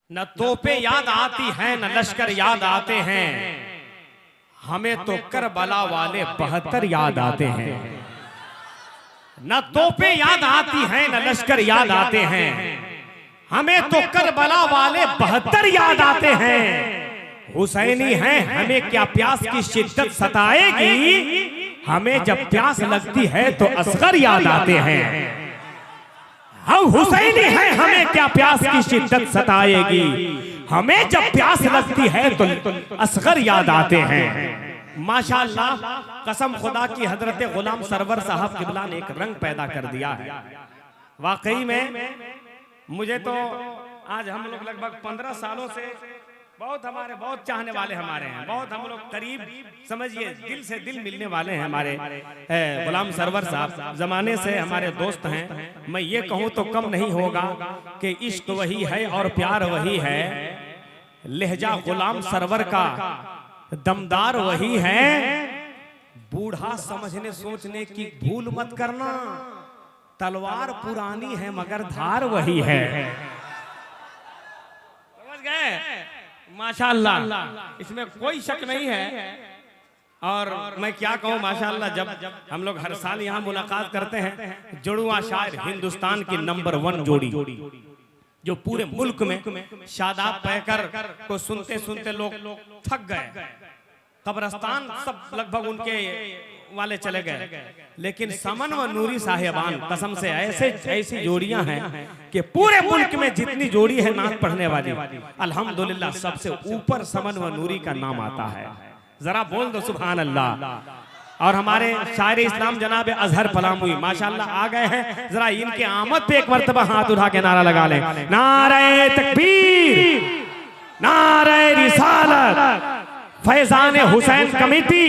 न तोपे याद आती हैं न लश्कर याद आते हैं, हमें तो करबला वाले 72 याद आते हैं। न तोपे याद आती हैं न लश्कर याद आते हैं, हमें तो करबला वाले 72 याद आते हैं। हुसैनी हैं हमें क्या प्यास की शिद्दत सताएगी, हमें जब प्यास लगती है तो असगर याद आते हैं। हम हुसैनी हैं हमें क्या प्यास की शिद्दत सताएगी, हमें जब प्यास लगती है तो असगर याद आते हैं। माशाअल्लाह, कसम खुदा की हजरत गुलाम सरवर साहब किबला ने एक रंग पैदा कर दिया है। वाकई में मुझे तो आज हम लोग लगभग 15 सालों से बहुत चाहने वाले हमारे हैं, बहुत हम लोग करीब समझिए दिल से दिल मिलने वाले हैं हमारे गुलाम सरवर साहब, जमाने से हमारे दोस्त हैं। मैं ये कहूँ तो कम नहीं होगा कि इश्क वही है और प्यार वही है, लहजा गुलाम सरवर का दमदार वही है। बूढ़ा समझने सोचने की भूल मत करना, तलवार पुरानी है मगर धार वही है। समझ गए? माशाअल्लाह, इसमें कोई शक नहीं है। और मैं क्या कहूँ, माशाअल्लाह, जब हम लोग हर साल यहाँ मुलाकात करते हैं, जुड़वा शायर हिंदुस्तान की नंबर 1 जोड़ी जो पूरे मुल्क में शादाब पैकर को सुनते सुनते लोग थक गए, कब्रस्तान सब लगभग उनके वाले चले गए, लेकिन समन व नूरी साहिबान कसम से ऐसी जोड़ियां हैं कि पूरे मुल्क में जितनी जोड़ी है नात पढ़ने वाली, अल्हम्दुलिल्लाह सबसे ऊपर समन व नूरी का नाम आता है। जरा बोल दो सुभान अल्लाह। और हमारे शायर इस्लाम जनाब अजहर पलामुई माशाअल्लाह आ गए हैं, जरा इनके आमद पे एक मर्तबा हाथ उठा के नारा लगा लें, नारे तकबीर, नारे रिसालत, फैजान हुसैन कमेटी,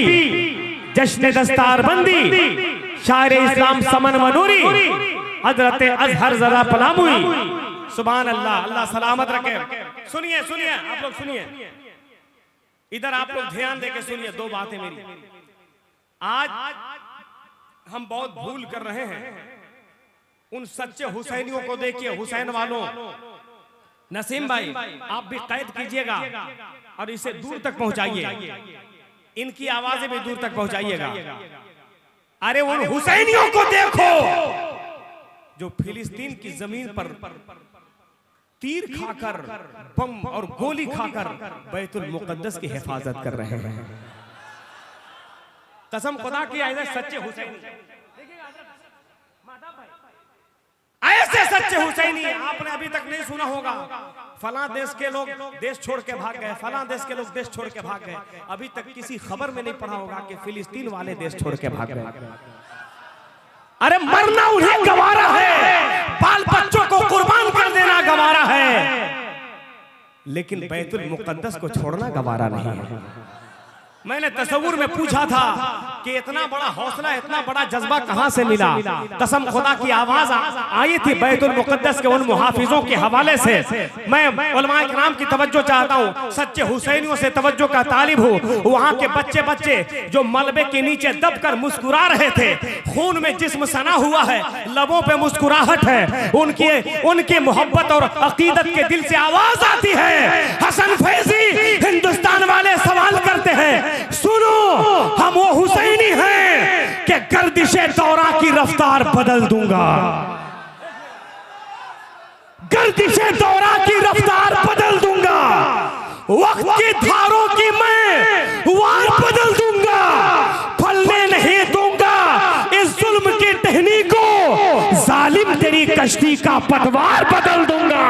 जश्न दस्तारबंदी, शायर इस्लाम समन व नूरी, हजरत अजहर जरा पलामुई। सुभान अल्लाह, अल्लाह सलामत रखे। सुनिए सुनिए आप लोग, सुनिए इधर आप लोग ध्यान देके सुनिए। 2 बातें मेरी, आज हम बहुत भूल कर रहे हैं। उन सच्चे हुसैनियों को देखिए, हुसैन वालों, नसीम भाई आप भी कैद कीजिएगा और इसे दूर तक पहुंचाइए, इनकी आवाजें भी दूर तक पहुंचाइएगा। अरे उन हुसैनियों को देखो जो फिलिस्तीन की जमीन पर तीर खाकर, बम और गोली खाकर बैतुल मुकद्दस की हिफाजत कर रहे हैं। कसम खुदा की, ऐसे सच्चे हुसैनी, ऐसे सच्चे हुसैनी आपने अभी तक नहीं सुना होगा। फलां देश के लोग देश छोड़ के भाग गए, फलां देश के लोग देश छोड़ के भाग गए, अभी तक किसी खबर में नहीं पढ़ा होगा कि फिलिस्तीन वाले देश छोड़ के भाग गए। अरे मरना उन्हें गवारा है, बाल बच्चों को कुर्बान कर देना गवारा है, लेकिन बैतुल मुकद्दस को छोड़ना गवारा नहीं है। मैंने तसव्वुर में पूछा था कि इतना बड़ा हौसला, इतना बड़ा जज्बा कहां से मिला। कसम खुदा की आवाज आई थी बैतुल मुकद्दस के उन मुहाफिजों के हवाले से। मैं उलमाए किराम की तवज्जो चाहता हूं, सच्चे हुसैनियों से तवज्जो का तालिब हूं। वहां के बच्चे बच्चे जो मलबे के नीचे दबकर मुस्कुरा रहे थे, खून में जिस्म सना हुआ है, लबों पे मुस्कुराहट है, उनकी मोहब्बत और अकीदत के दिल से आवाज आती है। हसन फैजी हिंदुस्तान वाले सवाल करते हैं, सुनो हम वो हुसैनी हैं कि गर्दिशे दौरा की रफ्तार बदल दूंगा, गर्दिशे दौरा की रफ्तार बदल दूंगा, वक्त की धारों की मैं वार बदल दूंगा, फलने नहीं दूंगा इस जुल्म की टहनी को, जालिम तेरी कश्ती का पतवार बदल दूंगा,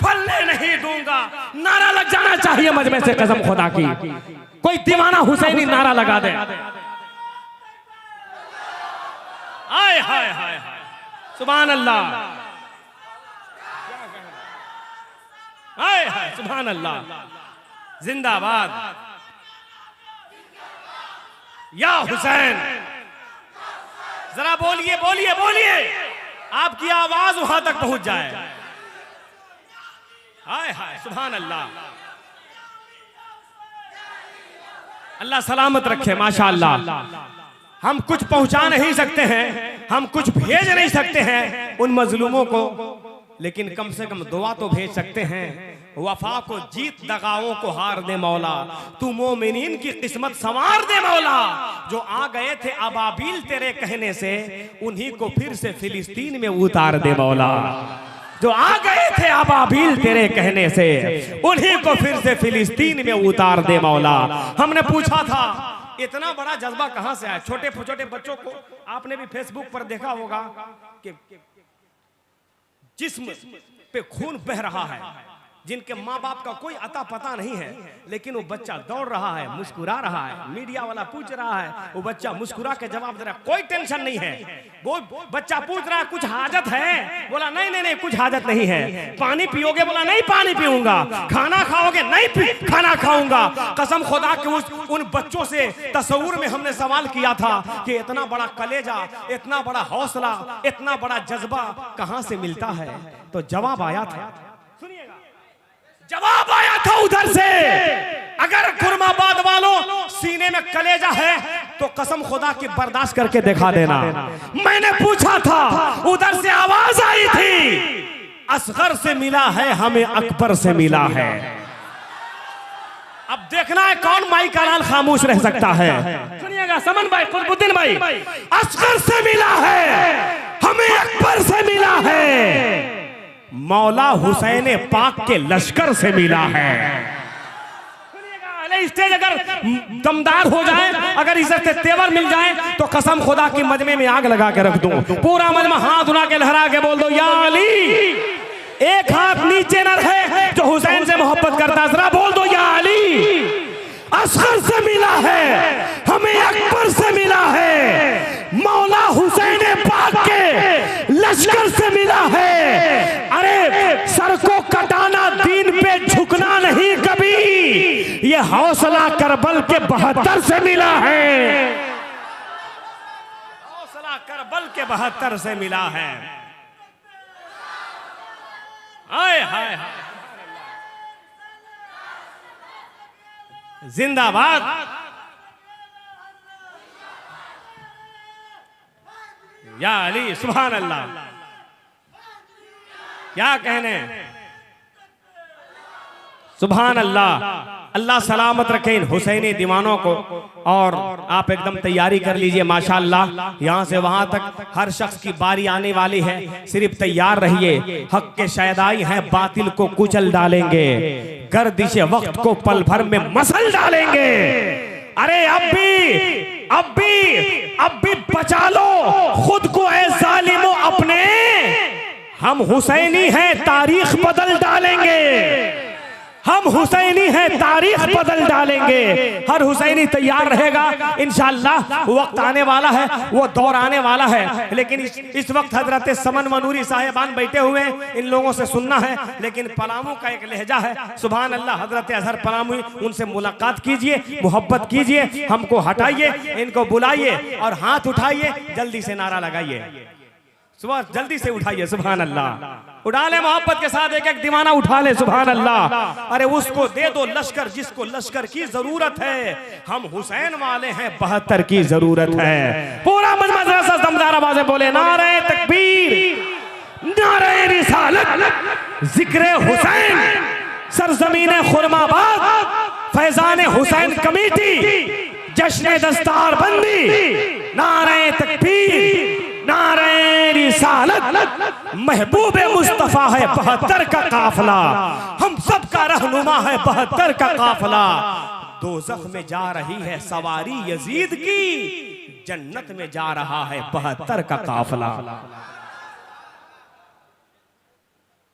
फलने नहीं दूंगा। नारा लग जाना चाहिए मजमे से, कसम खुदा की। कोई दीवाना हुसैनी नारा लगा दे। आय हाय हाय हाय, सुभान अल्लाह, आय हाय सुभान अल्लाह, जिंदाबाद या हुसैन। जरा बोलिए बोलिए बोलिए, आपकी आवाज वहां तक पहुंच जाए। हाय हाय सुभान अल्लाह, अल्लाह सलामत रखे। माशाअल्लाह, हम कुछ पहुंचा नहीं सकते हैं, हम कुछ भेज नहीं सकते हैं उन मजलूमों को, लेकिन कम से कम दुआ तो भेज सकते हैं। वफा को जीत, दगाओं को हार दे मौला, तू मोमिनीन की किस्मत संवार दे मौला। जो आ गए थे अबाबील तेरे कहने से, उन्हीं को फिर से फिलिस्तीन में उतार दे मौला। जो आ गए थे अबाबील तेरे कहने से, उन्हीं को फिर से फिलिस्तीन में उतार दे मौला। हमने पूछा था इतना बड़ा जज्बा कहां से आया? छोटे छोटे बच्चों को आपने भी फेसबुक पर देखा होगा कि जिस्म पे खून बह रहा है, जिनके माँ बाप का कोई अता पता नहीं है, लेकिन वो बच्चा दौड़ रहा है, मुस्कुरा रहा है। मीडिया वाला पूछ रहा है, वो बच्चा मुस्कुरा के जवाब दे रहा है, कोई टेंशन नहीं है। वो बच्चा पूछ रहा है कुछ हाजत है? बोला नहीं नहीं नहीं कुछ हाजत नहीं है। पानी पियोगे? बोला नहीं पानी पीऊंगा। खाना खाओगे? नहीं खाना खाऊंगा। कसम खुदा के उन बच्चों से तस्वुर में हमने सवाल किया था कि इतना बड़ा कलेजा, इतना बड़ा हौसला, इतना बड़ा जज्बा कहां से मिलता है? तो जवाब आया था, सुनिएगा, जवाब आया था उधर से। अगर खुरमाबाद वालों सीने में कलेजा है तो कसम खुदा की बर्दाश्त करके दिखा देना। मैंने पूछा था, उधर से आवाज आई थी, असगर से मिला है हमें अकबर से मिला है। अब देखना है कौन माई का लाल खामोश रह सकता है। सुनिएगा समन भाई, कुतुबुद्दीन भाई, असगर से मिला है हमें अकबर से मिला है, मौला हुसैन पाक के लश्कर से मिला है। स्टेज अगर दमदार हो जाए, अगर इज्जत से तेवर मिल जाए तो कसम खुदा की मजमे में आग लगा के रख दूं। पूरा मजमा हाथ उठा के लहरा के बोल दो या अली। एक हाथ नीचे न रहे जो हुसैन से मोहब्बत करता, जरा बोल दो या अली। असगर से मिला है हमें अकबर से मिला है, मौला हुसैन पाक के लश्कर से मिला है। अरे सर को कटाना दीन पे झुकना नहीं कभी, ये हौसला करबल के 72 से मिला है। हौसला करबल के 72 से मिला है। हाय हाय जिंदाबाद। या अली, सुभान अल्लाह, क्या कहने, सुभान अल्लाह। अल्लाह सलामत रखे इन हुसैनी दीवानों को। और आप एकदम तैयारी कर लीजिए माशाअल्लाह, यहाँ से वहां तक हर शख्स की बारी आने वाली है। सिर्फ तैयार रहिए, हक के शायदाई हैं, बातिल को कुचल डालेंगे, गर्दिशे वक्त को पल भर में मसल डालेंगे। अरे अब भी बचा लो खुद को ऐ जालिमो अपने, हम हुसैनी हैं तारीख बदल डालेंगे, हम हुसैनी हैं तारीख बदल डालेंगे। हर हुसैनी तैयार रहेगा इंशाअल्लाह। वक्त आने वाला है, वो दौर आने वाला है। लेकिन इस वक्त हजरत समन मनूरी साहेबान बैठे हुए हैं, इन लोगों से सुनना है। लेकिन पलामू का एक लहजा है, सुभान अल्लाह। हजरत अजहर पलामू, उनसे मुलाकात कीजिए, मोहब्बत कीजिए, हमको हटाइए, इनको बुलाइए और हाथ उठाइए, जल्दी से नारा लगाइए। सुबह जल्दी से उठाइए, सुभान अल्लाह। उठा ले मोहब्बत के साथ, एक एक दीवाना उठा ले, सुभान अल्लाह। अरे उसको दे दो लश्कर जिसको लश्कर की जरूरत है, हम हुसैन वाले हैं 72 की जरूरत है। पूरा मजमा जरा दमदार आवाज़ बोले नारे तकबीर, नारे रिसालत, जिक्र हुसैन, सरजमीन खुरमाबाद, फैजान हुसैन कमेटी, जश्न दस्तार बंदी, नारे तकबीर, नारे रिसालत, महबूबे मुस्तफा है 72 का काफिला, हम सब का रहनुमा है 72 का काफिला। दोज़ख में जा रही है सवारी यजीद की, जन्नत में जा रहा है 72 का काफिला।